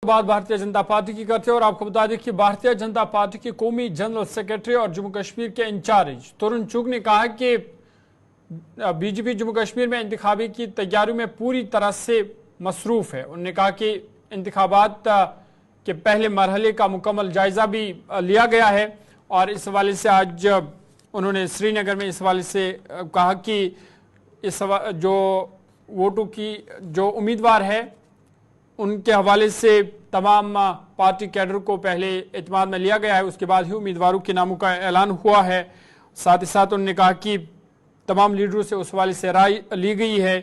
बात भारतीय जनता पार्टी की करते हैं और आपको बता दें कि भारतीय जनता पार्टी के कौमी जनरल सेक्रेटरी और जम्मू कश्मीर के इंचार्ज तरुण चुग ने कहा कि बीजेपी जम्मू कश्मीर में इंतखाबी की तैयारियों में पूरी तरह से मसरूफ है। उन्होंने कहा कि इंतखाबात के पहले मरहले का मुकम्मल जायजा भी लिया गया है और इस हवाले से आज उन्होंने श्रीनगर में इस हवाले से कहा कि इस जो वोटों की जो उम्मीदवार है उनके हवाले से तमाम पार्टी कैडर को पहले एतमाद में लिया गया है, उसके बाद ही उम्मीदवारों के नामों का ऐलान हुआ है। साथ ही साथ उन्होंने कहा कि तमाम लीडरों से उस हवाले से राय ली गई है।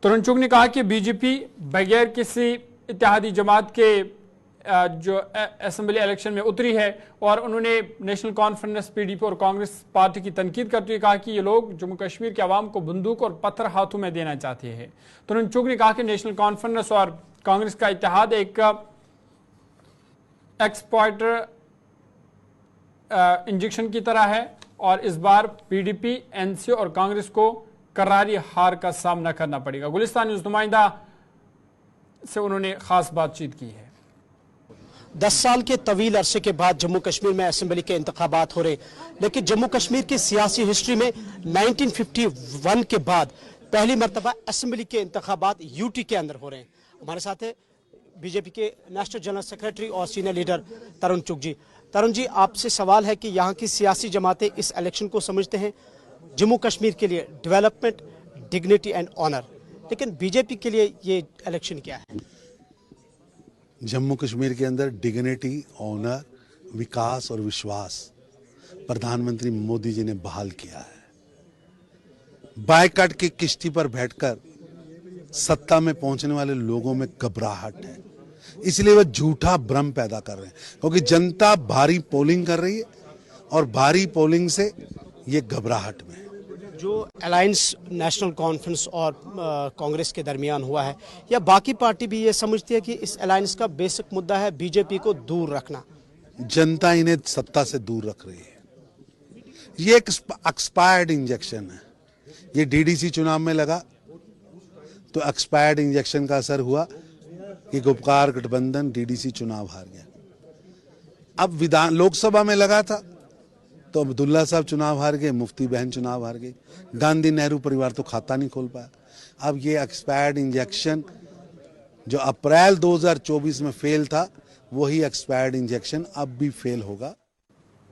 तरुण चुग ने कहा कि बीजेपी बगैर किसी इत्तेहादी जमात के जो असेंबली इलेक्शन में उतरी है और उन्होंने नेशनल कॉन्फ्रेंस, पीडीपी और कांग्रेस पार्टी की तनकीद करते हुए कहा कि ये लोग जम्मू कश्मीर के अवाम को बंदूक और पत्थर हाथों में देना चाहते हैं। तरुण चुग ने कहा कि नेशनल कॉन्फ्रेंस और कांग्रेस का इत्तेहाद एक एक्सपोर्टर इंजेक्शन की तरह है और इस बार पीडीपी, एनसी और कांग्रेस को करारी हार का सामना करना पड़ेगा। गुलिस्तान न्यूज नुमाइंदा से उन्होंने खास बातचीत की है। 10 साल के तवील अरसे के बाद जम्मू कश्मीर में असेंबली के इंतखाबात हो रहे, लेकिन जम्मू कश्मीर की सियासी हिस्ट्री में 1951 के बाद पहली मरतबा असेंबली के इंतखाबात यूटी के अंदर हो रहे हैं। हमारे साथ है बीजेपी के नेशनल जनरल सेक्रेटरी और सीनियर लीडर तरुण चुग जी। तरुण जी, आपसे सवाल है कि यहाँ की सियासी जमातें इस इलेक्शन को समझते हैं जम्मू कश्मीर के लिए डेवलपमेंट, डिग्निटी एंड ऑनर, लेकिन बीजेपी के लिए ये इलेक्शन क्या है? जम्मू कश्मीर के अंदर डिग्निटी, ऑनर, विकास और विश्वास प्रधानमंत्री मोदी जी ने बहाल किया है। बायकॉट की किश्ती पर बैठकर सत्ता में पहुंचने वाले लोगों में घबराहट है, इसलिए वह झूठा भ्रम पैदा कर रहे हैं, क्योंकि जनता भारी पोलिंग कर रही है और भारी पोलिंग से ये घबराहट में है। जो अलायंस नेशनल कॉन्फ्रेंस और कांग्रेस के दरमियान हुआ है, या बाकी पार्टी भी ये समझती है कि इस अलायंस का बेसिक मुद्दा है बीजेपी को दूर रखना? जनता इन्हें सत्ता से दूर रख रही है। ये एक एक्सपायर्ड इंजेक्शन है। ये डीडीसी चुनाव में लगा तो एक्सपायर्ड इंजेक्शन का असर हुआ कि गुपकार गठबंधन डीडीसी चुनाव हार गया। अब लोकसभा में लगा था तो अब्दुल्ला साहब चुनाव हार गए, मुफ्ती बहन चुनाव हार गई, गांधी नेहरू परिवार तो खाता नहीं खोल पाया। अब ये एक्सपायर्ड इंजेक्शन जो अप्रैल 2024 में फेल था, वही एक्सपायर्ड इंजेक्शन अब भी फेल होगा।